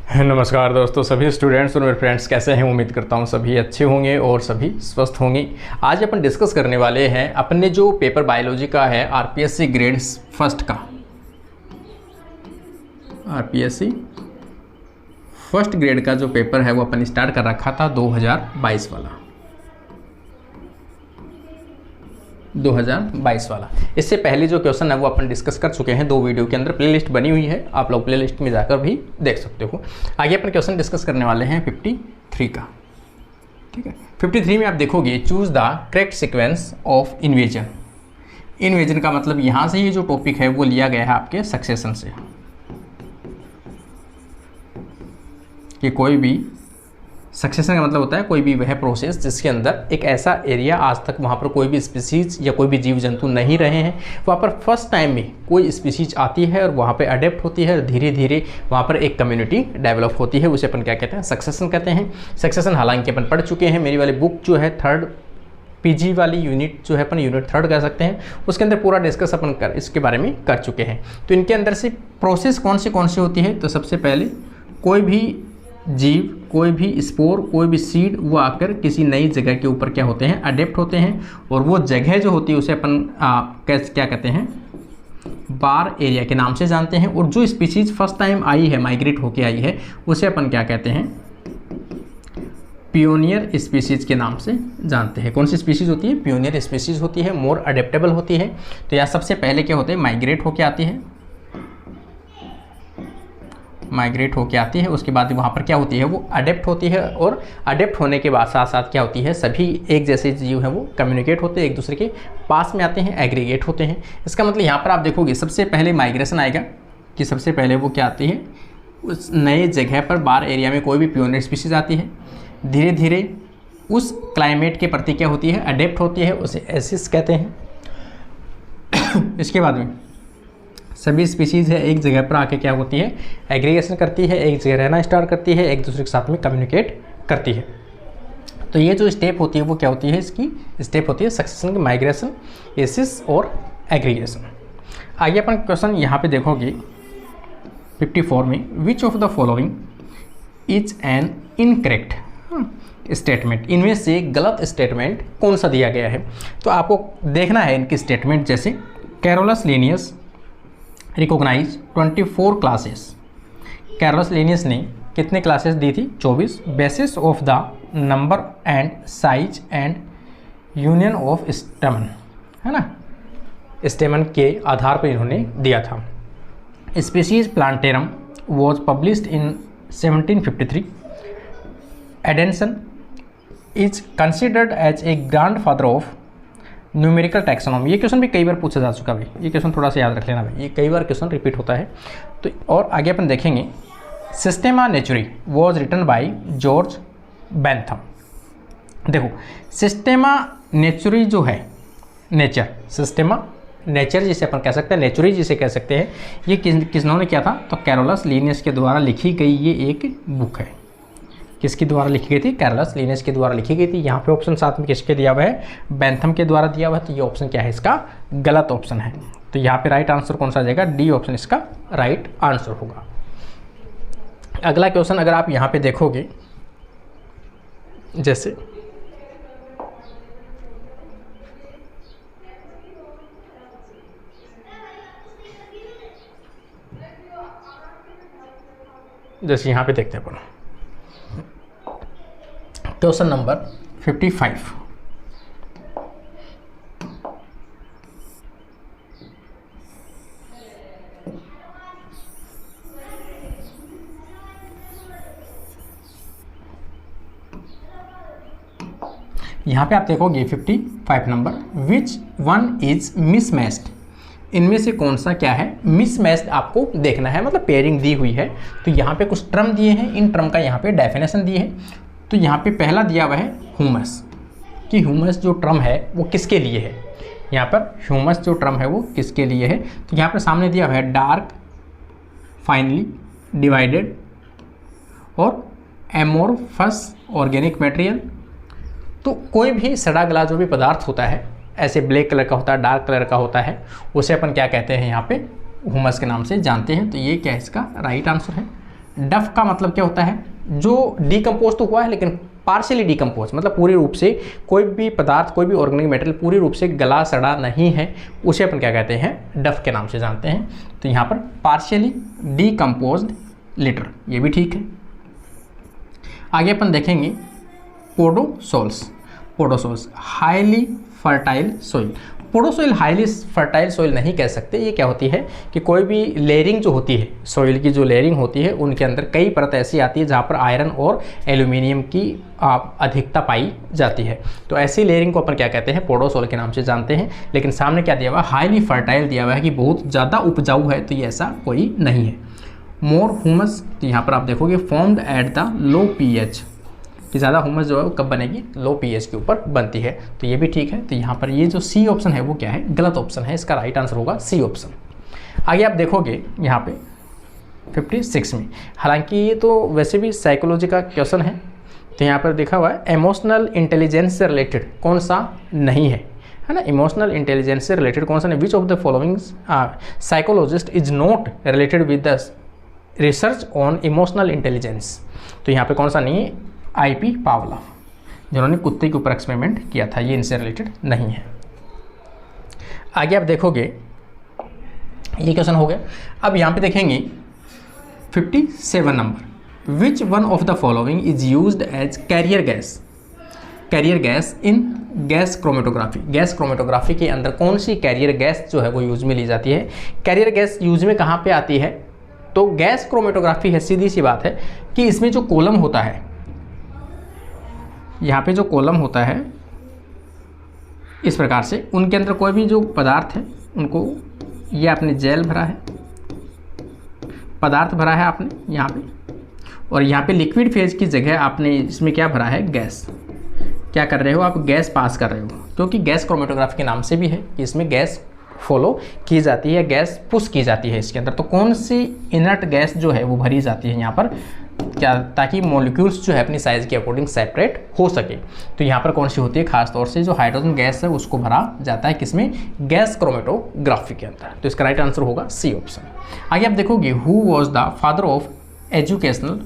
नमस्कार दोस्तों, सभी स्टूडेंट्स और मेरे फ्रेंड्स कैसे हैं। उम्मीद करता हूं सभी अच्छे होंगे और सभी स्वस्थ होंगे। आज अपन डिस्कस करने वाले हैं अपने जो पेपर बायोलॉजी का है आरपीएससी ग्रेड फर्स्ट का, आरपीएससी फर्स्ट ग्रेड का जो पेपर है वो अपन स्टार्ट कर रखा था 2022 वाला। इससे पहले जो क्वेश्चन है वो अपन डिस्कस कर चुके हैं 2 वीडियो के अंदर। प्लेलिस्ट बनी हुई है, आप लोग प्लेलिस्ट में जाकर भी देख सकते हो। आगे अपन क्वेश्चन डिस्कस करने वाले हैं 53 का। ठीक है, 53 में आप देखोगे choose the correct sequence of invasion. Invasion का मतलब यहाँ से ये जो टॉपिक है वो लिया गया है आपके सक्सेशन से, कि कोई भी सक्सेशन का मतलब होता है कोई भी वह प्रोसेस जिसके अंदर एक ऐसा एरिया आज तक वहाँ पर कोई भी स्पीसीज या कोई भी जीव जंतु नहीं रहे हैं, वहाँ पर फर्स्ट टाइम में कोई स्पीसीज आती है और वहाँ पे अडेप्ट होती है और धीरे धीरे वहाँ पर एक कम्युनिटी डेवलप होती है। उसे अपन क्या कहते हैं, सक्सेशन कहते हैं। सक्सेशन हालांकि अपन पढ़ चुके हैं, मेरी वाली बुक जो है थर्ड पीजी वाली यूनिट जो है अपन यूनिट 3 कह सकते हैं, उसके अंदर पूरा डिस्कस अपन इसके बारे में कर चुके हैं। तो इनके अंदर से प्रोसेस कौन सी होती है, तो सबसे पहले कोई भी जीव, कोई भी स्पोर, कोई भी सीड वो आकर किसी नई जगह के ऊपर क्या होते हैं, अडेप्ट होते हैं। और वो जगह जो होती है उसे अपन क्या कहते हैं, बार एरिया के नाम से जानते हैं। और जो स्पीसीज फर्स्ट टाइम आई है, माइग्रेट होके आई है, उसे अपन क्या कहते हैं, पियोनियर स्पीसीज के नाम से जानते हैं। कौन सी स्पीसीज होती है, पियोनियर स्पीसीज होती है, मोर अडेप्टेबल होती है। तो यहाँ सबसे पहले क्या होते हैं, माइग्रेट होके आती है, माइग्रेट होके आती है। उसके बाद वहाँ पर क्या होती है, वो अडेप्ट होती है। और अडेप्ट होने के बाद साथ साथ क्या होती है, सभी एक जैसे जीव हैं वो कम्युनिकेट होते हैं, एक दूसरे के पास में आते हैं, एग्रीगेट होते हैं। इसका मतलब यहाँ पर आप देखोगे सबसे पहले माइग्रेशन आएगा, कि सबसे पहले वो क्या आती है, उस नए जगह पर बार एरिया में कोई भी पियोनियर स्पीसीज आती है, धीरे धीरे उस क्लाइमेट के प्रति क्या होती है, अडेप्ट होती है, उसे एसिस कहते हैं। इसके बाद में सभी स्पीसीज़ है एक जगह पर आके क्या होती है, एग्रीगेशन करती है, एक जगह रहना स्टार्ट करती है, एक दूसरे के साथ में कम्युनिकेट करती है। तो ये जो स्टेप होती है वो क्या होती है, इसकी स्टेप होती है सक्सेशन की, माइग्रेशन, एसिस और एग्रीगेशन। आगे अपन क्वेश्चन यहाँ पे देखोगे 54 में, विच of the following is an incorrect statement. इनमें से गलत स्टेटमेंट कौन सा दिया गया है। तो आपको देखना है इनकी स्टेटमेंट, जैसे Carolus Linnaeus recognize 24 classes. Carolus Linnaeus ने कितने क्लासेस दी थी, 24, basis of the number and size and union of stamen, है ना, स्टेमन के आधार पर इन्होंने दिया था। Species plantarum was published in 1753। Adanson is considered as a grandfather of numerical taxonomy. ये क्वेश्चन भी कई बार पूछा जा चुका है, ये क्वेश्चन थोड़ा सा याद रख लेना भाई, ये कई बार क्वेश्चन रिपीट होता है। तो और आगे अपन देखेंगे, systema naturae was written by George Bentham. देखो सिस्टेमा नेचुरी जो है, नेचर, सिस्टेमा नेचर जिसे अपन कह सकते हैं, नेचुरी जिसे कह सकते हैं, ये किसने किया था, तो कैरोलस लिनियस के द्वारा लिखी गई ये एक बुक है। किसके द्वारा लिखी गई थी, कैरोलस लिनियस के द्वारा लिखी गई थी। यहाँ पे ऑप्शन साथ में किसके दिया हुआ है, बेंथम के द्वारा दिया हुआ है। तो ये ऑप्शन क्या है, इसका गलत ऑप्शन है। तो यहाँ पे राइट आंसर कौन सा आ जाएगा, डी ऑप्शन इसका राइट आंसर होगा। अगला क्वेश्चन अगर आप यहाँ पे देखोगे, जैसे यहाँ पे देखते हैं अपन क्वेश्चन नंबर 55। यहाँ पे आप देखोगे 55 number, which one is mismatched. इनमें से कौन सा क्या है, मिसमैच्ड आपको देखना है, मतलब पेयरिंग दी हुई है। तो यहाँ पे कुछ टर्म दिए हैं, इन टर्म का यहाँ पे डेफिनेशन दिए है। तो यहाँ पे पहला दिया हुआ है ह्यूमस, कि ह्यूमस जो टर्म है वो किसके लिए है। यहाँ पर ह्यूमस जो टर्म है वो किसके लिए है, तो यहाँ पर सामने दिया हुआ है डार्क, फाइनली डिवाइडेड और एमोर्फस ऑर्गेनिक मटेरियल। तो कोई भी सड़ा गला जो भी पदार्थ होता है, ऐसे ब्लैक कलर का होता है, डार्क कलर का होता है, उसे अपन क्या कहते हैं, यहाँ पे ह्यूमस के नाम से जानते हैं। तो ये क्या है, इसका राइट आंसर है। डफ का मतलब क्या होता है, जो डिकम्पोज तो हुआ है लेकिन पार्शियली डिकम्पोज, मतलब पूरी रूप से कोई भी पदार्थ, कोई भी ऑर्गेनिक मटेरियल पूरी रूप से गला सड़ा नहीं है, उसे अपन क्या कहते हैं, डफ के नाम से जानते हैं। तो यहाँ पर पार्शियली डिकम्पोज्ड लिटर, ये भी ठीक है। आगे अपन देखेंगे podzols. Podzols highly fertile soil. Podzols highly fertile soil नहीं कह सकते। ये क्या होती है कि कोई भी लेयरिंग जो होती है, सोइल की जो लेयरिंग होती है, उनके अंदर कई परत ऐसी आती है जहाँ पर आयरन और एल्यूमिनियम की अधिकता पाई जाती है। तो ऐसी लेयरिंग को अपन क्या कहते हैं, पोडोसोल के नाम से जानते हैं। लेकिन सामने क्या दिया हुआ, हाईली फर्टाइल दिया हुआ है कि बहुत ज़्यादा उपजाऊ है, तो ये ऐसा कोई नहीं है। मोर ह्यूमस, तो यहाँ पर आप देखोगे formed at the low pH, कि ज़्यादा ह्यूमस जो है वो कब बनेगी, लो pH के ऊपर बनती है। तो ये भी ठीक है। तो यहाँ पर ये जो सी ऑप्शन है वो क्या है, गलत ऑप्शन है। इसका राइट आंसर होगा सी ऑप्शन। आगे आप देखोगे यहाँ पे 56 में, हालांकि ये तो वैसे भी साइकोलॉजी का क्वेश्चन है, तो यहाँ पर देखा हुआ है इमोशनल इंटेलिजेंस से रिलेटेड कौन सा नहीं है ना। इमोशनल इंटेलिजेंस से रिलेटेड कौन सा नहीं, विच of the following psychologist is not related with the research on emotional intelligence. तो यहाँ पे कौन सा नहीं है, IP पावला, जिन्होंने कुत्ते के ऊपर एक्सपेरिमेंट किया था, ये इनसे रिलेटेड नहीं है। आगे आप देखोगे, ये क्वेश्चन हो गया। अब यहाँ पे देखेंगे 57 number, which one of the following is used as carrier gas. Carrier gas in gas chromatography. Gas chromatography के अंदर कौन सी कैरियर गैस जो है वो यूज में ली जाती है। कैरियर गैस यूज में कहाँ पे आती है, तो गैस क्रोमेटोग्राफी है, सीधी सी बात है कि इसमें जो कॉलम होता है, यहाँ पे जो कॉलम होता है इस प्रकार से, उनके अंदर कोई भी जो पदार्थ है उनको, ये आपने जेल भरा है, पदार्थ भरा है आपने यहाँ पे, और यहाँ पे लिक्विड फेज की जगह आपने इसमें क्या भरा है, गैस। क्या कर रहे हो आप, गैस पास कर रहे हो, क्योंकि गैस क्रोमेटोग्राफी के नाम से भी है कि इसमें गैस फॉलो की जाती है, गैस पुश की जाती है इसके अंदर। तो कौन सी इनर्ट गैस जो है वो भरी जाती है यहाँ पर, क्या, ताकि मॉलिक्यूल्स जो है अपनी साइज के अकॉर्डिंग सेपरेट हो सके। तो यहाँ पर कौन सी होती है, खास तौर से जो हाइड्रोजन गैस है उसको भरा जाता है किसमें, गैस क्रोमेटोग्राफी के अंदर। तो इसका राइट आंसर होगा सी ऑप्शन। आगे आप देखोगे, who was the father of educational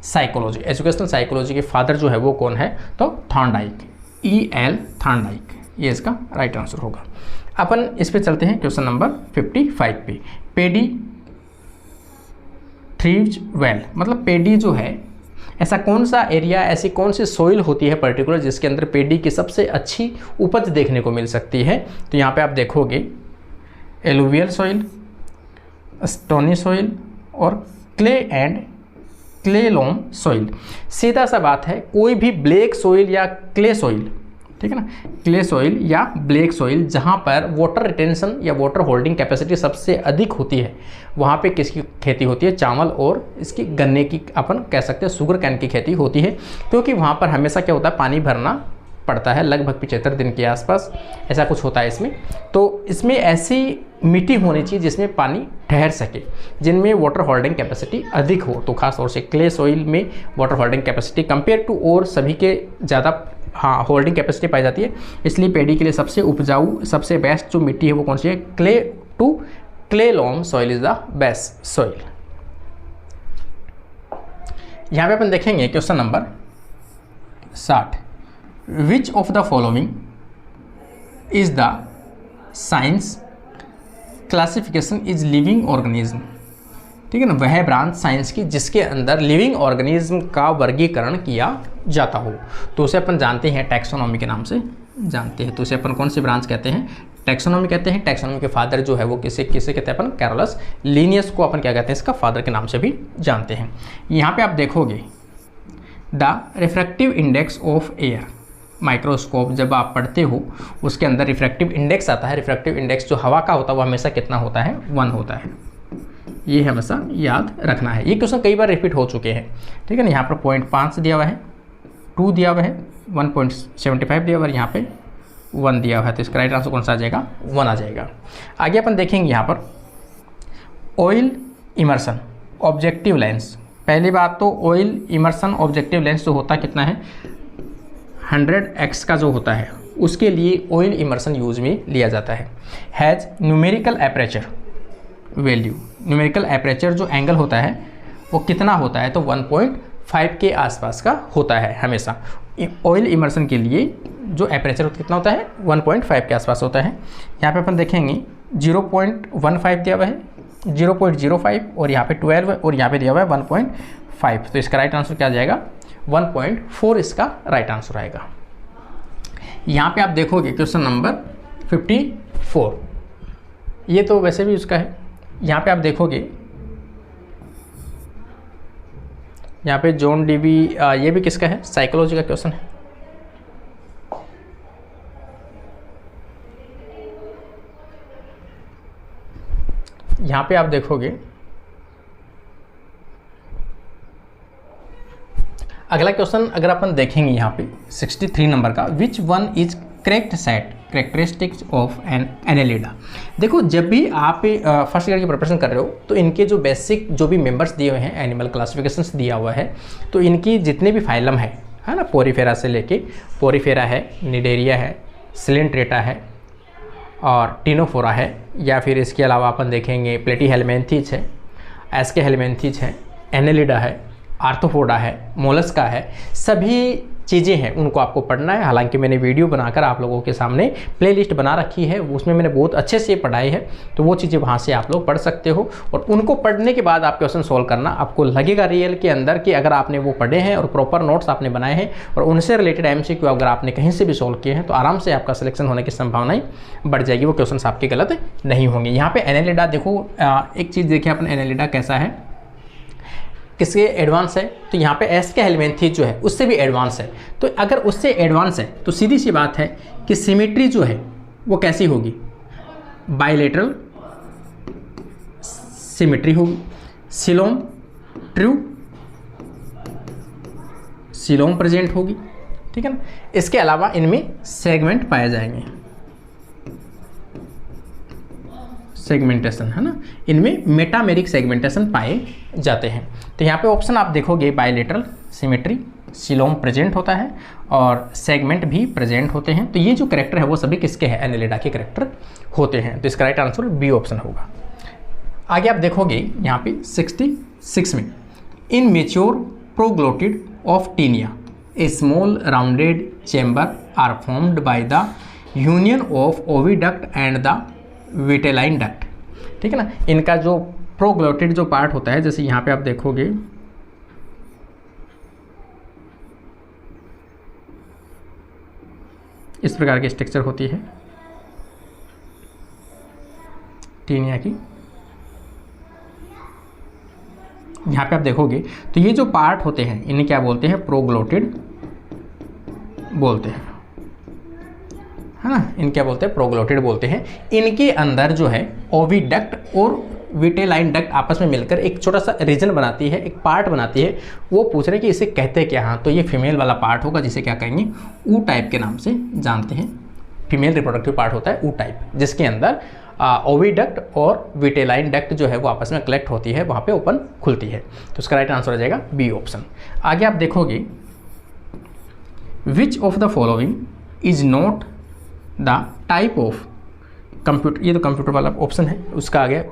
psychology. Educational psychology के फादर जो है वो कौन है, तो थॉर्नडाइक, E.L. थॉर्नडाइक, ये इसका राइट आंसर होगा। अपन इस पे चलते हैं क्वेश्चन नंबर 55 पे। पेडी थ्रीव्स वेल, मतलब पेडी जो है, ऐसा कौन सा एरिया, ऐसी कौन सी सोइल होती है पर्टिकुलर जिसके अंदर पेडी की सबसे अच्छी उपज देखने को मिल सकती है। तो यहाँ पे आप देखोगे एलुवियल सॉइल, स्टोनी सॉइल और clay and clay loam soil. सीधा सा बात है, कोई भी ब्लैक सॉइल या क्ले सॉइल, ठीक है ना, क्ले सॉइल या ब्लैक सॉइल जहाँ पर वाटर रिटेंशन या वाटर होल्डिंग कैपेसिटी सबसे अधिक होती है, वहाँ पे किसकी खेती होती है, चावल और इसकी गन्ने की, अपन कह सकते हैं शुगर कैन की खेती होती है। क्योंकि वहाँ पर हमेशा क्या होता है, पानी भरना पड़ता है, लगभग 75 दिन के आसपास ऐसा कुछ होता है इसमें। तो इसमें ऐसी मिट्टी होनी चाहिए जिसमें पानी ठहर सके, जिनमें वाटर होल्डिंग कैपेसिटी अधिक हो। तो खास तौर से क्ले सॉइल में water holding capacity compare to और सभी के ज़्यादा होल्डिंग कैपेसिटी पाई जाती है। इसलिए पेडी के लिए सबसे उपजाऊ, सबसे बेस्ट जो मिट्टी है वो कौन सी है, clay to clay loam soil is the best soil. यहाँ पे अपन देखेंगे question number 60, which of the following is the science classification is living organism. ठीक है ना, वह ब्रांच साइंस की जिसके अंदर लिविंग ऑर्गेनिज्म का वर्गीकरण किया जाता हो, तो उसे अपन जानते हैं टैक्सोनॉमी के नाम से जानते हैं। तो उसे अपन कौन सी ब्रांच कहते हैं, टैक्सोनॉमी कहते हैं। टैक्सोनॉमी के फादर जो है वो किसे कहते हैं अपन, कैरोलस लिनियस को अपन क्या कहते हैं, इसका फादर के नाम से भी जानते हैं। यहाँ पे आप देखोगे the refractive index of air, microscope जब आप पढ़ते हो उसके अंदर रिफ्रैक्टिव इंडेक्स आता है। रिफ्रैक्टिव इंडेक्स जो हवा का होता है वो हमेशा कितना होता है, 1 होता है। ये हमेशा याद रखना है। ये क्वेश्चन कई बार रिपीट हो चुके हैं, ठीक है ना। यहाँ पर 0.5 दिया हुआ है, 2 दिया हुआ है, 1.75 दिया हुआ है, यहाँ पे 1 दिया हुआ है। तो इसका राइट आंसर कौन सा आ जाएगा, 1 आ जाएगा। आगे अपन देखेंगे यहाँ पर ऑयल इमर्सन ऑब्जेक्टिव लेंस। पहली बात तो ऑयल इमर्सन ऑब्जेक्टिव लेंस जो होता है कितना है, 100x का जो होता है उसके लिए ऑयल इमर्सन यूज में लिया जाता है। Has numerical aperture value, numerical aperture जो एंगल होता है वो कितना होता है, तो 1.5 के आसपास का होता है हमेशा। ऑयल इमर्शन के लिए जो एपरेचर कितना होता है, 1.5 के आसपास होता है। यहाँ पे अपन देखेंगे 0.15 दिया हुआ है, 0.05 और यहाँ पे 12 और यहाँ पे दिया हुआ है 1.5। तो इसका राइट आंसर क्या आ जाएगा, 1.4 इसका राइट आंसर आएगा। यहाँ पे आप देखोगे क्वेश्चन नंबर 54, ये तो वैसे भी उसका है। यहाँ पे आप देखोगे, यहाँ पे जॉन डीबी, ये भी किसका है, साइकोलॉजी का क्वेश्चन है। यहाँ पे आप देखोगे अगला क्वेश्चन अगर अपन देखेंगे यहाँ पे 63 नंबर का, which one is correct set characteristics of an Annelida. देखो जब भी आप फर्स्ट ईयर की प्रिपरेशन कर रहे हो तो इनके जो बेसिक जो भी मेंबर्स दिए हुए हैं, एनिमल क्लासिफिकेशंस दिया हुआ है, तो इनकी जितने भी फाइलम है ना, पोरीफेरा से लेके पोरीफेरा है, निडेरिया है, सिलेंट्रेटा है और टिनोफोरा है, या फिर इसके अलावा अपन देखेंगे प्लेटीहेलमिन्थीज है, एस्केहेलमिन्थीज है, एनेलिडा है, आर्थ्रोपोडा है, मोलस्का है, सभी चीज़ें हैं उनको आपको पढ़ना है। हालांकि मैंने वीडियो बनाकर आप लोगों के सामने प्लेलिस्ट बना रखी है, उसमें मैंने बहुत अच्छे से पढ़ाई है, तो वो चीज़ें वहाँ से आप लोग पढ़ सकते हो। और उनको पढ़ने के बाद आप क्वेश्चन सोल्व करना, आपको लगेगा रियल के अंदर कि अगर आपने वो पढ़े हैं और प्रॉपर नोट्स आपने बनाए हैं और उनसे रिलेटेड MCQ अगर आपने कहीं से भी सोल्व किए हैं तो आराम से आपका सिलेक्शन होने की संभावनाएं बढ़ जाएगी, वो क्वेश्चन आपके गलत नहीं होंगे। यहाँ पे एनेलिडा देखो, एक चीज़ देखिए अपन, एनेलिडा कैसा है, किसके एडवांस है, तो यहाँ पे एस्केहेलमिन्थीज जो है उससे भी एडवांस है। तो अगर उससे एडवांस है तो सीधी सी बात है कि सिमेट्री जो है वो कैसी होगी, बायलेटरल सिमेट्री होगी, सिलोम ट्रू सिलोम प्रेजेंट होगी, ठीक है ना। इसके अलावा इनमें सेगमेंट पाए जाएंगे, सेगमेंटेशन है ना, इनमें मेटामेरिक सेगमेंटेशन पाए जाते हैं। तो यहाँ पे ऑप्शन आप देखोगे, बायलेटरल सिमेट्री, सिलोम प्रेजेंट होता है और सेगमेंट भी प्रेजेंट होते हैं। तो ये जो कैरेक्टर है वो सभी किसके हैं, एनेलिडा के कैरेक्टर होते हैं। तो इसका राइट आंसर बी ऑप्शन होगा। आगे आप देखोगे यहाँ पे 66 में, in mature proglottid of Taenia a small rounded chamber are formed by the union of oviduct and the vitelline duct, ठीक है ना। इनका जो प्रोग्लोटिड जो पार्ट होता है, जैसे यहाँ पे आप देखोगे इस प्रकार की स्ट्रक्चर होती है टीनिया की। यहाँ पे आप देखोगे तो ये जो पार्ट होते हैं इन्हें क्या बोलते हैं, प्रोग्लोटिड बोलते हैं, है ना। इन क्या बोलते हैं, प्रोग्लोटिड बोलते हैं। इनके अंदर जो है ओविडक्ट और विटेलाइन डक्ट आपस में मिलकर एक छोटा सा रीजन बनाती है, एक पार्ट बनाती है। वो पूछ रहे हैं कि इसे कहते क्या, हाँ तो ये फीमेल वाला पार्ट होगा, जिसे क्या कहेंगे, ऊ टाइप के नाम से जानते हैं। फीमेल रिप्रोडक्टिव पार्ट होता है ऊ टाइप, जिसके अंदर ओविडक्ट और विटेलाइन डक्ट जो है वो आपस में कलेक्ट होती है, वहाँ पे ओपन खुलती है। तो उसका राइट आंसर हो जाएगा बी ऑप्शन। आगे आप देखोगे, विच of the following is not the type of computer, ये तो कंप्यूटर वाला ऑप्शन है, उसका आ गया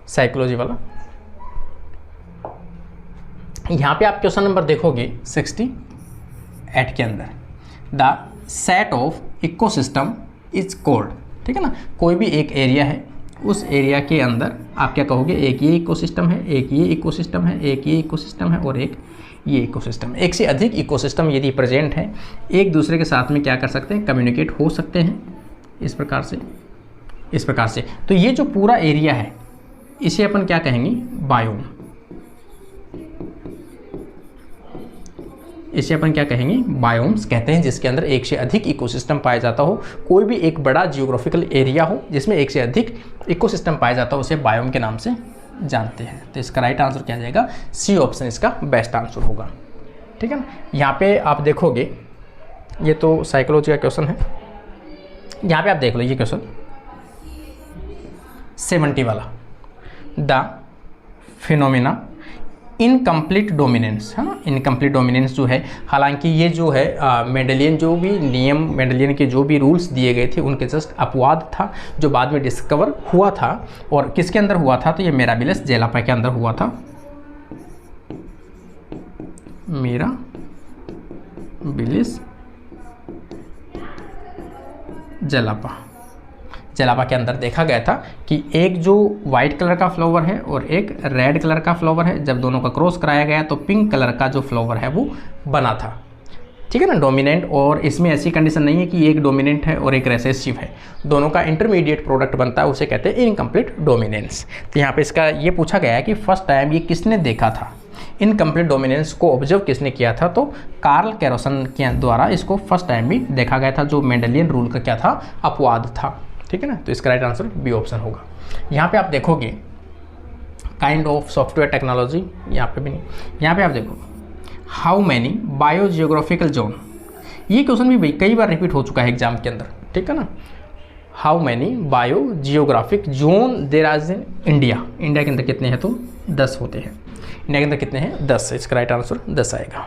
साइकोलॉजी वाला। यहाँ पे आप क्वेश्चन नंबर देखोगे 68 के अंदर, the set of ecosystem is called, ठीक है ना। कोई भी एक एरिया है, उस एरिया के अंदर आप क्या कहोगे, एक ये इकोसिस्टम है, एक ये इकोसिस्टम है, एक ये इकोसिस्टम है और एक ये इकोसिस्टम। एक से अधिक इकोसिस्टम यदि प्रेजेंट है, एक दूसरे के साथ में क्या कर सकते हैं, कम्युनिकेट हो सकते हैं इस प्रकार से, इस प्रकार से। तो ये जो पूरा एरिया है इसे अपन क्या कहेंगे, बायोम। इसे अपन क्या कहेंगे, बायोम्स कहते हैं, जिसके अंदर एक से अधिक इकोसिस्टम पाया जाता हो। कोई भी एक बड़ा जियोग्राफिकल एरिया हो जिसमें एक से अधिक इकोसिस्टम पाया जाता हो, उसे बायोम के नाम से जानते हैं। तो इसका राइट आंसर क्या जाएगा, सी ऑप्शन इसका बेस्ट आंसर होगा, ठीक है ना। यहाँ पे आप देखोगे, ये तो साइकोलॉजी का क्वेश्चन है। यहाँ पे आप देख लो ये क्वेश्चन 70 वाला, द फिनोमिना इनकम्प्लीट डोमिनेंस, है ना। इनकम्प्लीट डोमिनेंस जो है, हालांकि ये जो है मेंडेलियन जो भी नियम, मेंडेलियन के जो भी रूल्स दिए गए थे उनके जस्ट अपवाद था, जो बाद में डिस्कवर हुआ था। और किसके अंदर हुआ था, तो ये मिराबिलस जेलापा के अंदर हुआ था। मिराबिलिस जलापा के अंदर देखा गया था कि एक जो वाइट कलर का फ्लावर है और एक रेड कलर का फ्लावर है, जब दोनों का क्रॉस कराया गया तो पिंक कलर का जो फ्लावर है वो बना था। ठीक है ना, डोमिनेंट। और इसमें ऐसी कंडीशन नहीं है कि एक डोमिनेंट है और एक रिसेसिव है, दोनों का इंटरमीडिएट प्रोडक्ट बनता है, उसे कहते हैं इनकम्प्लीट डोमिनेंस। तो यहाँ पे इसका ये पूछा गया है कि फर्स्ट टाइम ये किसने देखा था, इनकम्प्लीट डोमिनेंस को ऑब्जर्व किसने किया था, तो कार्ल कैरोसन के द्वारा इसको फर्स्ट टाइम भी देखा गया था, जो मेंडेलियन रूल का क्या था, अपवाद था। ठीक है ना, तो इसका राइट आंसर बी ऑप्शन होगा। यहाँ पे आप देखोगे काइंड ऑफ सॉफ्टवेयर टेक्नोलॉजी, यहाँ पे भी नहीं, यहाँ पे आप देखो हाउ मैनी बायोजियोग्राफिकल जोन, ये क्वेश्चन भी कई बार रिपीट हो चुका है एग्जाम के अंदर। ठीक है ना, how many biogeographic zone there are in India, India के अंदर कितने हैं, तो 10 होते हैं। इंडिया के अंदर कितने हैं, 10। इसका राइट आंसर 10 आएगा।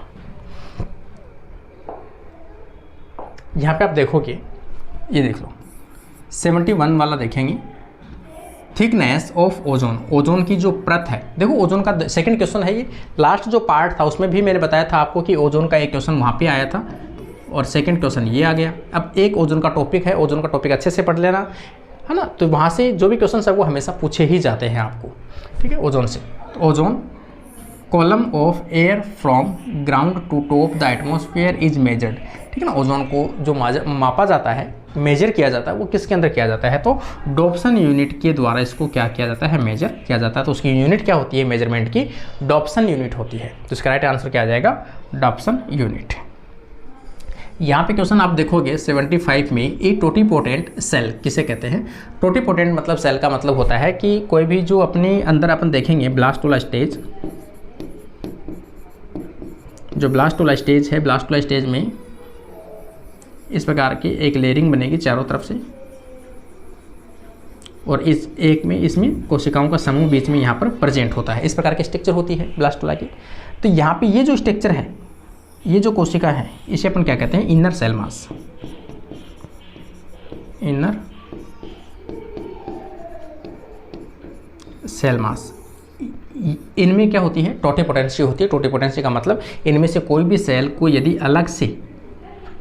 यहाँ पे आप देखोगे, ये देख लो 71 वाला देखेंगे, थिकनेस ऑफ ओजोन, ओजोन की जो परत है। देखो ओजोन का सेकंड क्वेश्चन है ये, लास्ट जो पार्ट था उसमें भी मैंने बताया था आपको कि ओजोन का एक क्वेश्चन वहाँ पे आया था और सेकंड क्वेश्चन ये आ गया। अब एक ओजोन का टॉपिक है, ओजोन का टॉपिक अच्छे से पढ़ लेना है ना, तो वहाँ से जो भी क्वेश्चन है वो हमेशा पूछे ही जाते हैं आपको। ठीक है, ओजोन से, तो ozone column of air from ground to top the atmosphere is measured. ठीक है ना, ओजोन को जो मापा जाता है, मेजर किया जाता है, वो किसके अंदर किया जाता है, तो डॉप्सन यूनिट के द्वारा इसको क्या किया जाता है, मेजर किया जाता है। तो उसकी यूनिट क्या होती है मेजरमेंट की, डॉप्सन यूनिट होती है। तो इसका राइट आंसर क्या आ जाएगा, डॉप्सन यूनिट। यहाँ पे क्वेश्चन आप देखोगे 75 में, ए टोटीपोटेंट सेल किसे कहते हैं। टोटीपोटेंट मतलब सेल का मतलब होता है कि कोई भी जो अपने अंदर अपन देखेंगे ब्लास्टोला स्टेज, जो ब्लास्टोला स्टेज है, ब्लास्टोला स्टेज में इस प्रकार की एक लेयरिंग बनेगी चारों तरफ से, और इस एक में इसमें कोशिकाओं का समूह बीच में यहाँ पर प्रेजेंट होता है। इस प्रकार की स्ट्रक्चर होती है ब्लास्टोला की। तो यहाँ पे ये जो स्ट्रक्चर है, ये जो कोशिका है, इसे अपन क्या कहते हैं, inner cell mass. Inner cell mass, इनमें क्या होती है, टोटीपोटेंसी होती है। टोटीपोटेंसी का मतलब इनमें से कोई भी सेल को यदि अलग से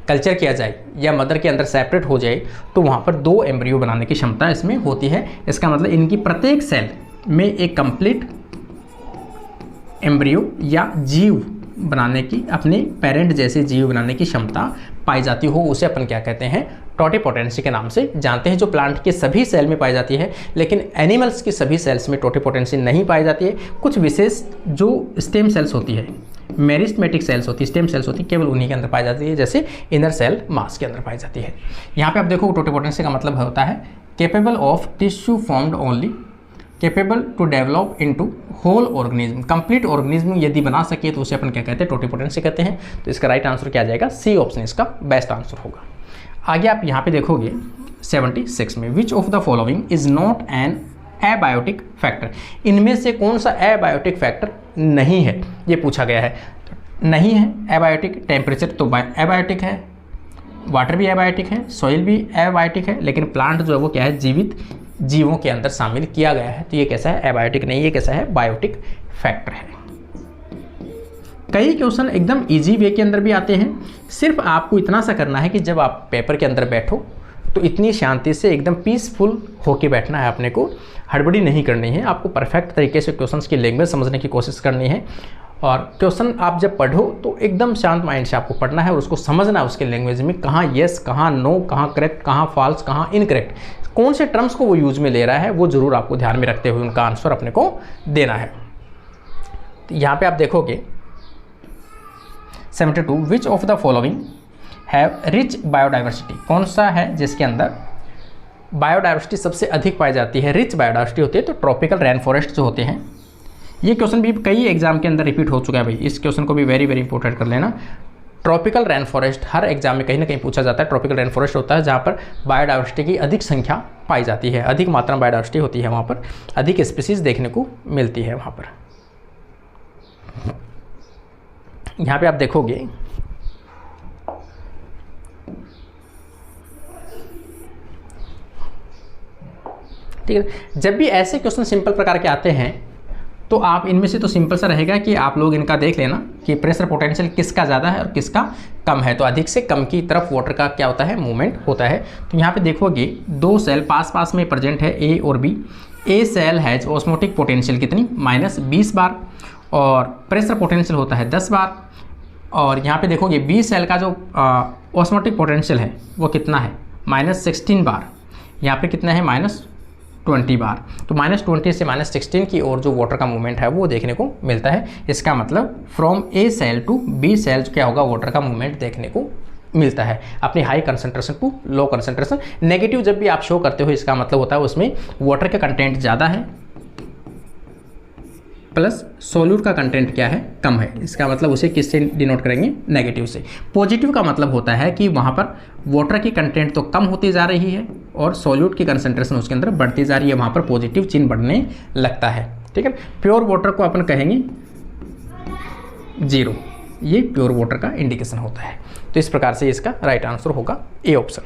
कल्चर किया जाए या मदर के अंदर सेपरेट हो जाए तो वहाँ पर 2 एम्ब्रियो बनाने की क्षमता इसमें होती है। इसका मतलब इनकी प्रत्येक सेल में एक कंप्लीट एम्ब्रियो या जीव बनाने की, अपने पेरेंट जैसे जीव बनाने की क्षमता पाई जाती हो, उसे अपन क्या कहते हैं, टोटीपोटेंसी के नाम से जानते हैं। जो प्लांट के सभी सेल में पाई जाती है, लेकिन एनिमल्स की सभी सेल्स में टोटीपोटेंसी नहीं पाई जाती है। कुछ विशेष जो स्टेम सेल्स होती है, मेरिस्टेमेटिक सेल्स होती है, स्टेम सेल्स होती है, केवल उन्हीं के अंदर पाई जाती है, जैसे इनर सेल मास के अंदर पाई जाती है। यहाँ पे आप देखो टोटीपोटेंसी का मतलब होता है capable of tissue formed only, capable to develop into whole organism, complete organism यदि बना सके तो उसे अपन क्या कहते हैं, टोटीपोटेंसी कहते हैं। तो इसका राइट आंसर क्या आ जाएगा, सी ऑप्शन इसका बेस्ट आंसर होगा। आगे आप यहाँ पे देखोगे 76 में, विच of the following is not an abiotic factor, इनमें से कौन सा एबायोटिक फैक्टर नहीं है, ये पूछा गया है। नहीं है एबायोटिक, टेम्परेचर तो एबायोटिक है, वाटर भी एबायोटिक है, सॉइल भी एबायोटिक है, लेकिन प्लांट जो है वो क्या है, जीवित जीवों के अंदर शामिल किया गया है। तो ये कैसा है, एबायोटिक नहीं, ये कैसा है, बायोटिक फैक्टर है। कई क्वेश्चन एकदम इजी वे के अंदर भी आते हैं। सिर्फ आपको इतना सा करना है कि जब आप पेपर के अंदर बैठो तो इतनी शांति से एकदम पीसफुल होके बैठना है, अपने को हड़बड़ी नहीं करनी है। आपको परफेक्ट तरीके से क्वेश्चंस की लैंग्वेज समझने की कोशिश करनी है, और क्वेश्चन आप जब पढ़ो तो एकदम शांत माइंड से आपको पढ़ना है और उसको समझना है उसके लैंग्वेज में, कहाँ येस, कहाँ नो, कहाँ करेक्ट, कहाँ फॉल्स, कहाँ इनकरेक्ट, कौन से टर्म्स को वो यूज में ले रहा है, वो जरूर आपको ध्यान में रखते हुए उनका आंसर अपने को देना है। तो यहाँ पे आप देखोगे 72, विच of the following have rich biodiversity, कौन सा है जिसके अंदर बायोडाइवर्सिटी सबसे अधिक पाई जाती है, रिच बायोडाइवर्सिटी होती है। तो ट्रॉपिकल रेन फॉरेस्ट जो होते हैं, ये क्वेश्चन भी कई एग्जाम के अंदर रिपीट हो चुका है भाई, इस क्वेश्चन को भी वेरी वेरी इंपॉर्टेंट कर लेना। ट्रॉपिकल रेन फॉरेस्ट हर एग्जाम में कहीं ना कहीं पूछा जाता है। ट्रॉपिकल रेन फॉरेस्ट होता है जहाँ पर बायोडाइवर्सिटी की अधिक संख्या पाई जाती है, अधिक मात्रा में बायोडाइवर्सिटी होती है, वहाँ पर अधिक स्पीसीज देखने को मिलती है वहाँ पर। यहाँ पे आप देखोगे ठीक है, जब भी ऐसे क्वेश्चन सिंपल प्रकार के आते हैं तो आप इनमें से तो सिंपल सा रहेगा कि आप लोग इनका देख लेना कि प्रेशर पोटेंशियल किसका ज़्यादा है और किसका कम है। तो अधिक से कम की तरफ वाटर का क्या होता है, मूवमेंट होता है। तो यहाँ पे देखोगे 2 सेल पास पास में प्रेजेंट है, ए और B. A cell has osmotic potential कितनी, -20 बार, और प्रेशर पोटेंशियल होता है 10 बार। और यहाँ पे देखोगे बी सेल का जो ऑस्मोटिक पोटेंशियल है वो कितना है, -16 बार। यहाँ पे कितना है, -20 बार। तो -20 से -16 की ओर जो वाटर का मूवमेंट है वो देखने को मिलता है। इसका मतलब from A cell to B cell क्या होगा, वाटर का मूवमेंट देखने को मिलता है, अपनी high concentration to low concentration. Negative जब भी आप शो करते हो इसका मतलब होता है उसमें वाटर का कंटेंट ज़्यादा है प्लस सोल्यूट का कंटेंट क्या है, कम है। इसका मतलब उसे किससे डिनोट करेंगे, नेगेटिव से। पॉजिटिव का मतलब होता है कि वहाँ पर वाटर की कंटेंट तो कम होती जा रही है और सोल्यूट की कंसंट्रेशन उसके अंदर बढ़ती जा रही है, वहाँ पर पॉजिटिव चिन्ह बढ़ने लगता है। ठीक है, प्योर वाटर को अपन कहेंगे 0, ये प्योर वाटर का इंडिकेशन होता है। तो इस प्रकार से इसका राइट आंसर होगा ए ऑप्शन।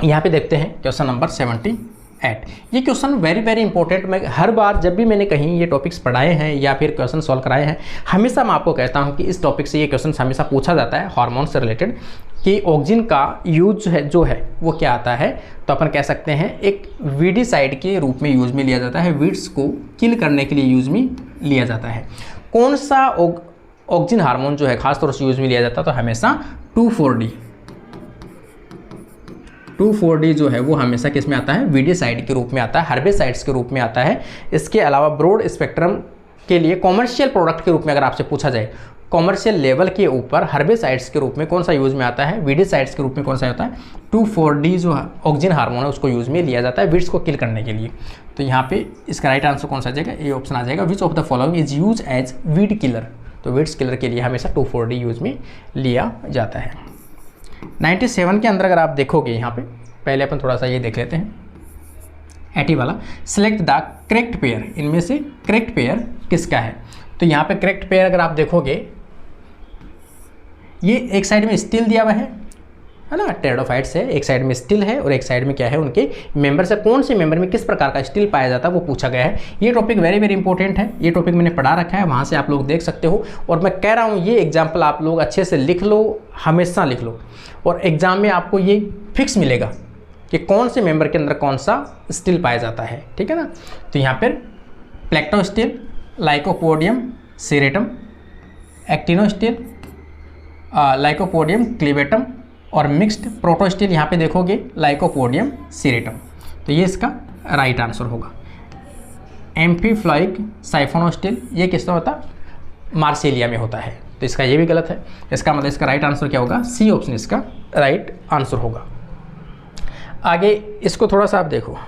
यहाँ पे देखते हैं क्वेश्चन नंबर 78। ये क्वेश्चन वेरी वेरी इंपॉर्टेंट। मैं हर बार जब भी मैंने कहीं ये टॉपिक्स पढ़ाए हैं या फिर क्वेश्चन सॉल्व कराए हैं, हमेशा मैं आपको कहता हूँ कि इस टॉपिक से ये क्वेश्चन हमेशा पूछा जाता है, हार्मोन से रिलेटेड, कि ऑक्सीजन का यूज जो है वो क्या आता है। तो अपन कह सकते हैं एक वीडिसाइड के रूप में यूज में लिया जाता है, वीड्स को किल करने के लिए यूज में लिया जाता है। कौन सा ऑक्सीजन हार्मोन जो है खासतौर से यूज में लिया जाता है, तो हमेशा 2,4-D 2,4-D जो है वो हमेशा किस में आता है, वीडिसाइड के रूप में आता है, हर्बेसाइड्स के रूप में आता है। इसके अलावा ब्रॉड स्पेक्ट्रम के लिए कॉमर्शियल प्रोडक्ट के रूप में अगर आपसे पूछा जाए, कॉमर्शियल लेवल के ऊपर हर्बेसाइड्स के रूप में कौन सा यूज में आता है, वीडिसाइड्स के रूप में कौन सा होता है, 2,4-D जो ऑक्सीजन हार्मोन है उसको यूज में लिया जाता है वीड्स को किल करने के लिए। तो यहाँ पे इसका राइट आंसर कौन सा आ जाएगा, ए ऑप्शन आ जाएगा। Which of the following is use as weed killer. तो वीड्स किलर के लिए हमेशा 2,4-D यूज में लिया जाता है। 97 के अंदर अगर आप देखोगे, यहाँ पे पहले अपन थोड़ा सा ये देख लेते हैं 80 वाला, सिलेक्ट द करेक्ट पेयर। इनमें से करेक्ट पेयर किसका है। तो यहाँ पे करेक्ट पेयर अगर आप देखोगे, ये एक साइड में स्टील दिया हुआ है ना, टेरिडोफाइट्स है, एक साइड में स्टील है और एक साइड में क्या है, उनके मेंबर से कौन से मेंबर में किस प्रकार का स्टील पाया जाता है वो पूछा गया है। ये टॉपिक वेरी वेरी इंपॉर्टेंट है, ये टॉपिक मैंने पढ़ा रखा है, वहाँ से आप लोग देख सकते हो। और मैं कह रहा हूँ ये एग्जाम्पल आप लोग अच्छे से लिख लो, हमेशा लिख लो, और एग्जाम में आपको ये फिक्स मिलेगा कि कौन से मेंबर के अंदर कौन सा स्टील पाया जाता है। ठीक है ना। तो यहाँ पर प्लेक्टोस्टील, लाइकोपोडियम सीरेटम, एक्टिनोस्टील, लाइकोपोडियम क्लीवेटम और मिक्स्ड प्रोटोस्टील, यहाँ पे देखोगे लाइकोपोडियम सीरेटम। तो ये इसका राइट आंसर होगा। एम्फीफ्लॉइक साइफोनोस्टील, ये किसमें होता है, मार्सेलिया में होता है। तो इसका ये भी गलत है। इसका मतलब इसका राइट आंसर क्या होगा, सी ऑप्शन इसका राइट आंसर होगा। आगे इसको थोड़ा सा आप देखो,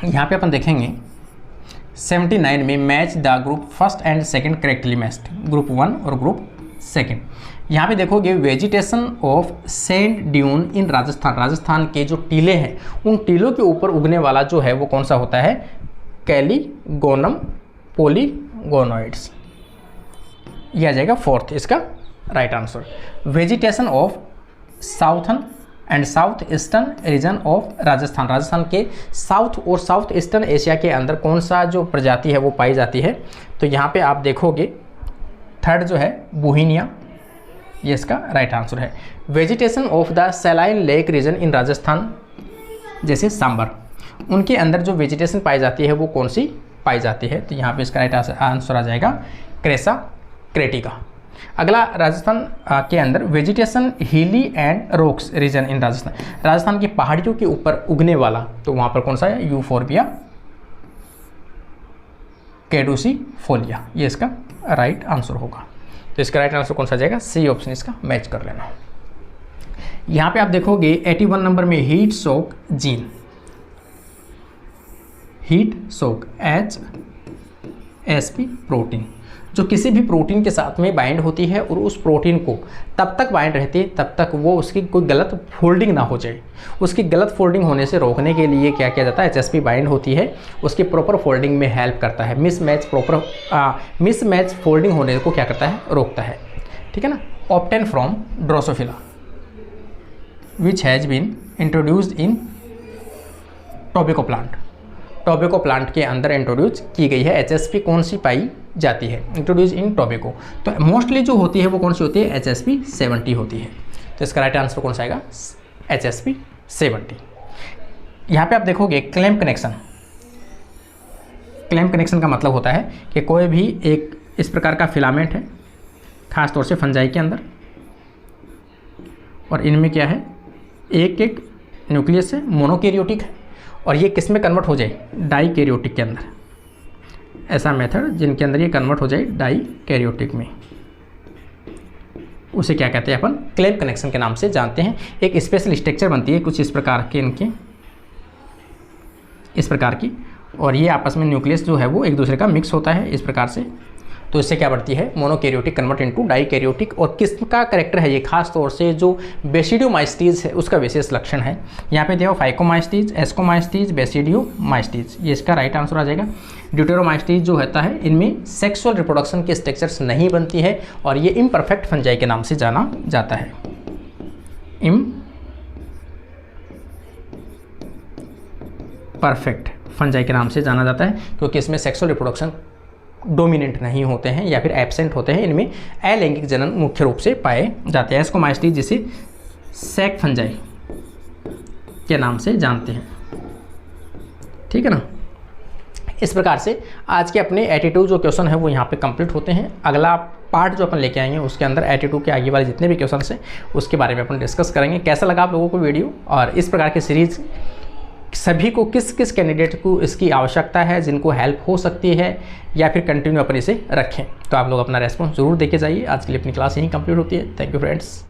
यहाँ पे अपन देखेंगे 79 में match the group first and second correctly matched, group 1 और ग्रुप सेकंड। यहाँ पे देखोगे वेजिटेशन ऑफ सैंड ड्यून इन राजस्थान, राजस्थान के जो टीले हैं उन टीलों के ऊपर उगने वाला जो है वो कौन सा होता है, कैलीगोनम पॉलीगोनोइड्स। ये आ जाएगा फोर्थ इसका right answer. Vegetation of southern and south eastern region of Rajasthan, Rajasthan के साउथ और साउथ ईस्टर्न एशिया के अंदर कौन सा जो प्रजाति है वो पाई जाती है। तो यहाँ पे आप देखोगे थर्ड जो है बुहिनिया, ये इसका राइट आंसर है। Vegetation of the saline lake region in Rajasthan, जैसे सांबर, उनके अंदर जो वेजिटेशन पाई जाती है वो कौन सी पाई जाती है। तो यहाँ पे इसका राइट आंसर आ जाएगा क्रेसा क्रेटिका। अगला राजस्थान के अंदर vegetation hilly and rocks region in Rajasthan, Rajasthan की पहाड़ियों के ऊपर उगने वाला, तो वहाँ पर कौन सा है, यूफोर्बिया कैडुसिफोलिया, ये इसका राइट आंसर होगा। तो इसका राइट आंसर कौन सा जाएगा, सी ऑप्शन इसका मैच कर लेना। यहाँ पे आप देखोगे 81 नंबर में हीट सोक जीन, हीट सोक sp प्रोटीन, जो किसी भी प्रोटीन के साथ में बाइंड होती है और उस प्रोटीन को तब तक बाइंड रहती है तब तक वो उसकी कोई गलत फोल्डिंग ना हो जाए। उसकी गलत फोल्डिंग होने से रोकने के लिए क्या किया जाता है, HSP बाइंड होती है, उसकी प्रॉपर फोल्डिंग में हेल्प करता है। मिसमैच फोल्डिंग होने को क्या करता है, रोकता है। ठीक है ना। Obtain from Drosophila which has been introduced in tobacco plant. Tobacco plant के अंदर इंट्रोड्यूस की गई है। HSP कौन सी पाई जाती है, इंट्रोड्यूस इन टोबैको। तो मोस्टली जो होती है वो कौन सी होती है, HSP 70 होती है। तो इसका राइट आंसर कौन सा आएगा, HSP 70। यहाँ पे आप देखोगे क्लैम्प कनेक्शन। क्लैम्प कनेक्शन का मतलब होता है कि कोई भी एक इस प्रकार का फिलामेंट है, खास तौर से फंजाई के अंदर, और इनमें क्या है, एक एक न्यूक्लियस है, मोनोकैरियोटिक है, और ये किस में कन्वर्ट हो जाए, डाइकैरियोटिक के अंदर। ऐसा मेथड जिनके अंदर ये कन्वर्ट हो जाए डाइकैरियोटिक में, उसे क्या कहते हैं अपन, क्लैम्प कनेक्शन के नाम से जानते हैं। एक स्पेशल स्ट्रक्चर बनती है कुछ इस प्रकार के, इनके इस प्रकार की, और ये आपस में न्यूक्लियस जो है वो एक दूसरे का मिक्स होता है इस प्रकार से। तो इससे क्या बढ़ती है, मोनोकैरियोटिक कन्वर्ट इनटू डाइकैरियोटिक। और किसका करेक्टर है ये, खास तौर से जो बेसिडियोमाइस्टीज है उसका विशेष लक्षण है। यहाँ पे देखो फाइकोमाइस्टीज, एस्कोमाइस्टीज, बेसिडियोमाइस्टीज, ये इसका राइट आंसर आ जाएगा। ड्यूटेरोमाइस्टीज जो होता है इनमें सेक्सुअल रिप्रोडक्शन के स्ट्रक्चर्स नहीं बनती है, और ये इम्परफेक्ट फंजाई के नाम से जाना जाता है। इम्परफेक्ट फंजाई के नाम से जाना जाता है, क्योंकि इसमें सेक्सुअल रिप्रोडक्शन डोमिनेंट नहीं होते हैं या फिर एब्सेंट होते हैं। इनमें अलैंगिक जनन मुख्य रूप से पाए जाते हैं। एस्कोमाइस्टीज जिसे सैक फंजाई के नाम से जानते हैं। ठीक है ना। इस प्रकार से आज के अपने 82 जो क्वेश्चन है वो यहाँ पे कंप्लीट होते हैं। अगला पार्ट जो अपन लेके आएंगे उसके अंदर 82 के आगे वाले जितने भी क्वेश्चन हैं उसके बारे में अपन डिस्कस करेंगे। कैसा लगा आप लोगों को वीडियो, और इस प्रकार की सीरीज़ सभी को किस किस कैंडिडेट को इसकी आवश्यकता है, जिनको हेल्प हो सकती है, या फिर कंटिन्यू अपन इसे रखें। तो आप लोग अपना रेस्पॉन्स जरूर देके जाइए। आज के लिए अपनी क्लास यहीं कंप्लीट होती है। Thank you friends.